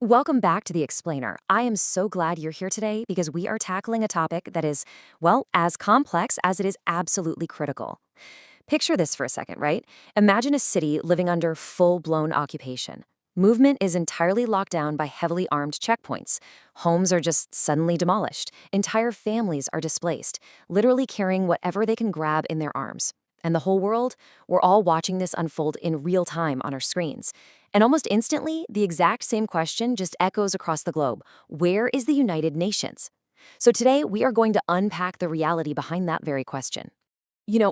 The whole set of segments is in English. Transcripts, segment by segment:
Welcome back to The Explainer. I am so glad you're here today because we are tackling a topic that is, well, as complex as it is absolutely critical. Picture this for a second, right? Imagine a city living under full-blown occupation. Movement is entirely locked down by heavily armed checkpoints. Homes are just suddenly demolished. Entire families are displaced, literally carrying whatever they can grab in their arms. And the whole world, we're all watching this unfold in real time on our screens. And almost instantly, the exact same question just echoes across the globe. Where is the United Nations? So today, we are going to unpack the reality behind that very question.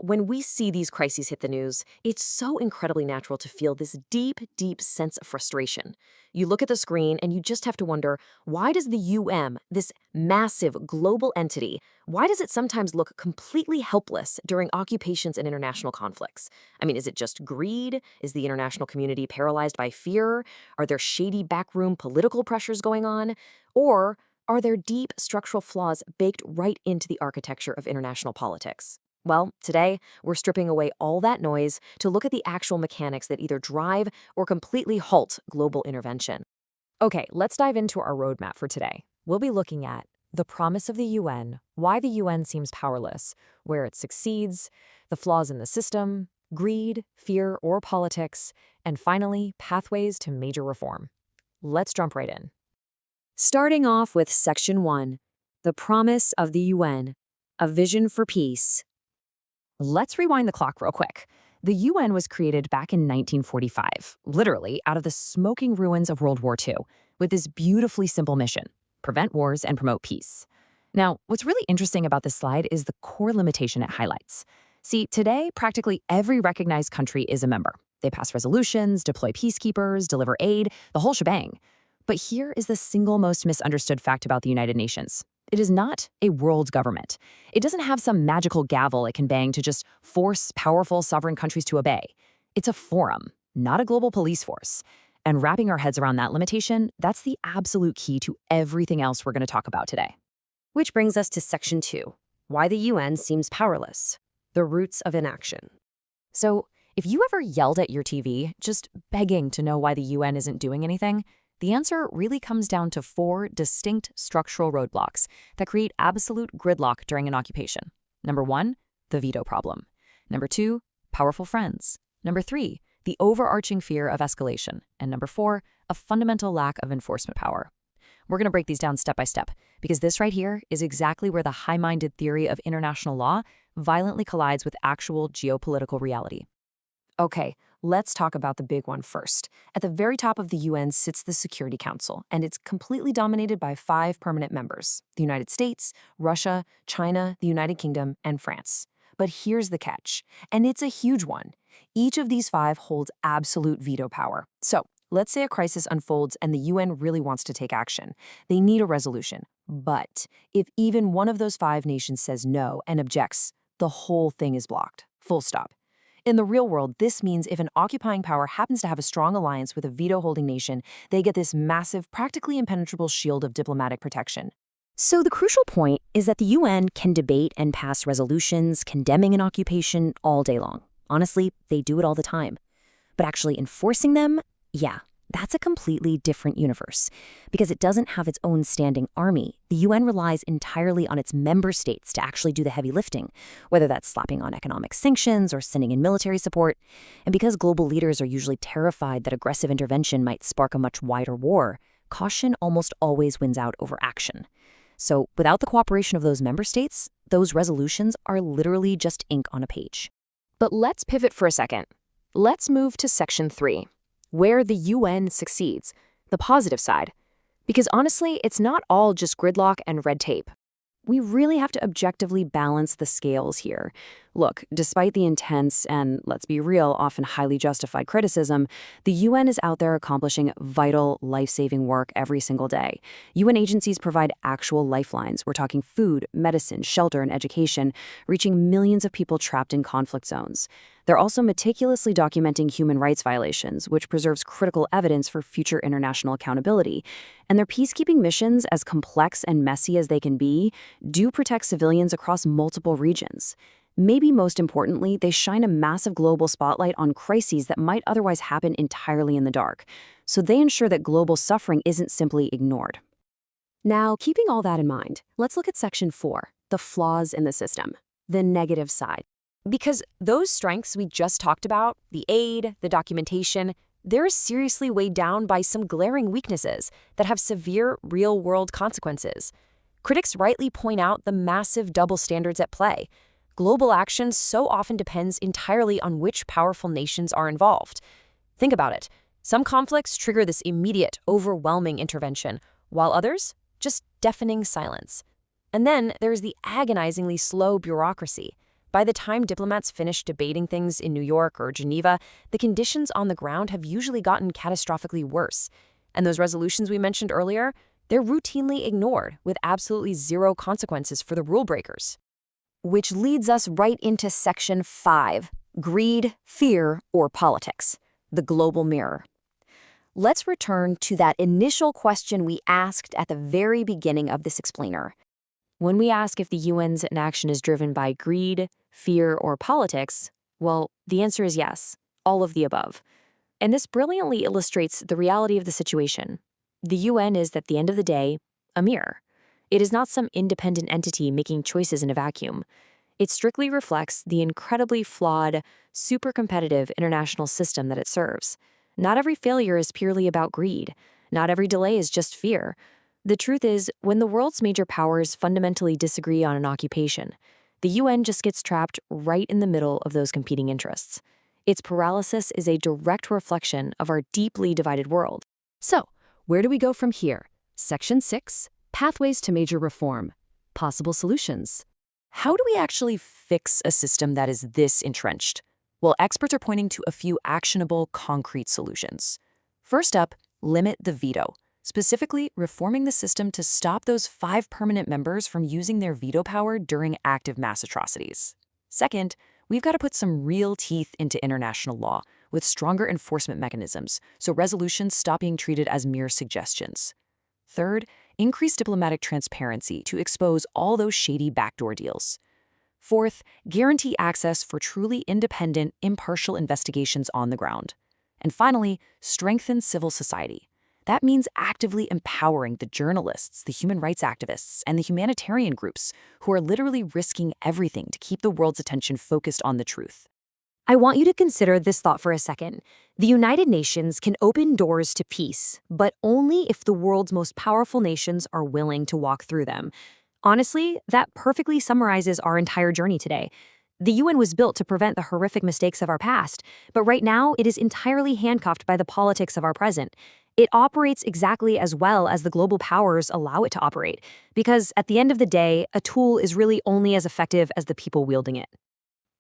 When we see these crises hit the news, it's so incredibly natural to feel this deep, deep sense of frustration. You look at the screen and you just have to wonder, why does the this massive global entity, why does it sometimes look completely helpless during occupations and international conflicts? I mean, is it just greed? Is the international community paralyzed by fear? Are there shady backroom political pressures going on? Or are there deep structural flaws baked right into the architecture of international politics? Well, today, we're stripping away all that noise to look at the actual mechanics that either drive or completely halt global intervention. Okay, let's dive into our roadmap for today. We'll be looking at the promise of the UN, why the UN seems powerless, where it succeeds, the flaws in the system, greed, fear, or politics, and finally, pathways to major reform. Let's jump right in. Starting off with Section 1, the promise of the UN, a vision for peace. Let's rewind the clock real quick. The UN was created back in 1945, literally out of the smoking ruins of World War II, with this beautifully simple mission: prevent wars and promote peace. Now, what's really interesting about this slide is the core limitation it highlights. See, today, practically every recognized country is a member. They pass resolutions, deploy peacekeepers, deliver aid, the whole shebang. But here is the single most misunderstood fact about the United Nations. It is not a world government. It doesn't have some magical gavel it can bang to just force powerful sovereign countries to obey. It's a forum, not a global police force. And wrapping our heads around that limitation, that's the absolute key to everything else we're going to talk about today. Which brings us to Section 2, why the UN seems powerless, the roots of inaction. So, if you ever yelled at your TV, just begging to know why the UN isn't doing anything, the answer really comes down to 4 distinct structural roadblocks that create absolute gridlock during an occupation. Number 1, the veto problem. Number 2, powerful friends. Number 3, the overarching fear of escalation. And number 4, a fundamental lack of enforcement power. We're going to break these down step by step, because this right here is exactly where the high-minded theory of international law violently collides with actual geopolitical reality. Okay, let's talk about the big one first. At the very top of the UN sits the Security Council, and it's completely dominated by 5 permanent members: the United States, Russia, China, the United Kingdom, and France. But here's the catch, and it's a huge one. Each of these 5 holds absolute veto power. So, let's say a crisis unfolds and the UN really wants to take action. They need a resolution. But if even one of those 5 nations says no and objects, the whole thing is blocked. Full stop. In the real world, this means if an occupying power happens to have a strong alliance with a veto-holding nation, they get this massive, practically impenetrable shield of diplomatic protection. So the crucial point is that the UN can debate and pass resolutions condemning an occupation all day long. Honestly, they do it all the time. But actually enforcing them, yeah, that's a completely different universe. Because it doesn't have its own standing army, the UN relies entirely on its member states to actually do the heavy lifting, whether that's slapping on economic sanctions or sending in military support. And because global leaders are usually terrified that aggressive intervention might spark a much wider war, caution almost always wins out over action. So without the cooperation of those member states, those resolutions are literally just ink on a page. But let's pivot for a second. Let's move to Section 3. Where the UN succeeds, the positive side. Because honestly, it's not all just gridlock and red tape. We really have to objectively balance the scales here. Look, despite the intense and, let's be real, often highly justified criticism, the UN is out there accomplishing vital, life-saving work every single day. UN agencies provide actual lifelines. We're talking food, medicine, shelter, and education, reaching millions of people trapped in conflict zones. They're also meticulously documenting human rights violations, which preserves critical evidence for future international accountability. And their peacekeeping missions, as complex and messy as they can be, do protect civilians across multiple regions. Maybe most importantly, they shine a massive global spotlight on crises that might otherwise happen entirely in the dark. So they ensure that global suffering isn't simply ignored. Now, keeping all that in mind, let's look at Section 4, the flaws in the system, the negative side. Because those strengths we just talked about, the aid, the documentation, they're seriously weighed down by some glaring weaknesses that have severe real-world consequences. Critics rightly point out the massive double standards at play. Global action so often depends entirely on which powerful nations are involved. Think about it. Some conflicts trigger this immediate, overwhelming intervention, while others, just deafening silence. And then there's the agonizingly slow bureaucracy. By the time diplomats finish debating things in New York or Geneva, the conditions on the ground have usually gotten catastrophically worse. And those resolutions we mentioned earlier, they're routinely ignored with absolutely zero consequences for the rule breakers. Which leads us right into Section 5, greed, fear, or politics, the global mirror. Let's return to that initial question we asked at the very beginning of this explainer. When we ask if the UN's inaction is driven by greed, fear, or politics, well, the answer is yes, all of the above. And this brilliantly illustrates the reality of the situation. The UN is, at the end of the day, a mirror. It is not some independent entity making choices in a vacuum. It strictly reflects the incredibly flawed, super competitive international system that it serves. Not every failure is purely about greed. Not every delay is just fear. The truth is, when the world's major powers fundamentally disagree on an occupation, the UN just gets trapped right in the middle of those competing interests. Its paralysis is a direct reflection of our deeply divided world. So, where do we go from here? Section 6, pathways to major reform, possible solutions. How do we actually fix a system that is this entrenched? Well, experts are pointing to a few actionable, concrete solutions. First up, limit the veto. Specifically, reforming the system to stop those 5 permanent members from using their veto power during active mass atrocities. Second, we've got to put some real teeth into international law with stronger enforcement mechanisms so resolutions stop being treated as mere suggestions. Third, increase diplomatic transparency to expose all those shady backdoor deals. Fourth, guarantee access for truly independent, impartial investigations on the ground. And finally, strengthen civil society. That means actively empowering the journalists, the human rights activists, and the humanitarian groups who are literally risking everything to keep the world's attention focused on the truth. I want you to consider this thought for a second. The United Nations can open doors to peace, but only if the world's most powerful nations are willing to walk through them. Honestly, that perfectly summarizes our entire journey today. The UN was built to prevent the horrific mistakes of our past, but right now it is entirely handcuffed by the politics of our present. It operates exactly as well as the global powers allow it to operate, because at the end of the day, a tool is really only as effective as the people wielding it.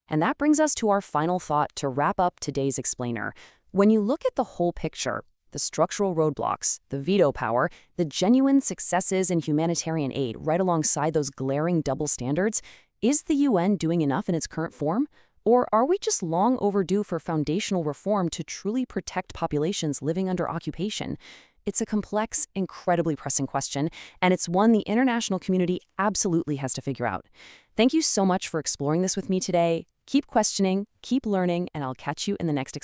And that brings us to our final thought to wrap up today's explainer. When you look at the whole picture, the structural roadblocks, the veto power, the genuine successes in humanitarian aid right alongside those glaring double standards, is the UN doing enough in its current form? Or are we just long overdue for foundational reform to truly protect populations living under occupation? It's a complex, incredibly pressing question, and it's one the international community absolutely has to figure out. Thank you so much for exploring this with me today. Keep questioning, keep learning, and I'll catch you in the next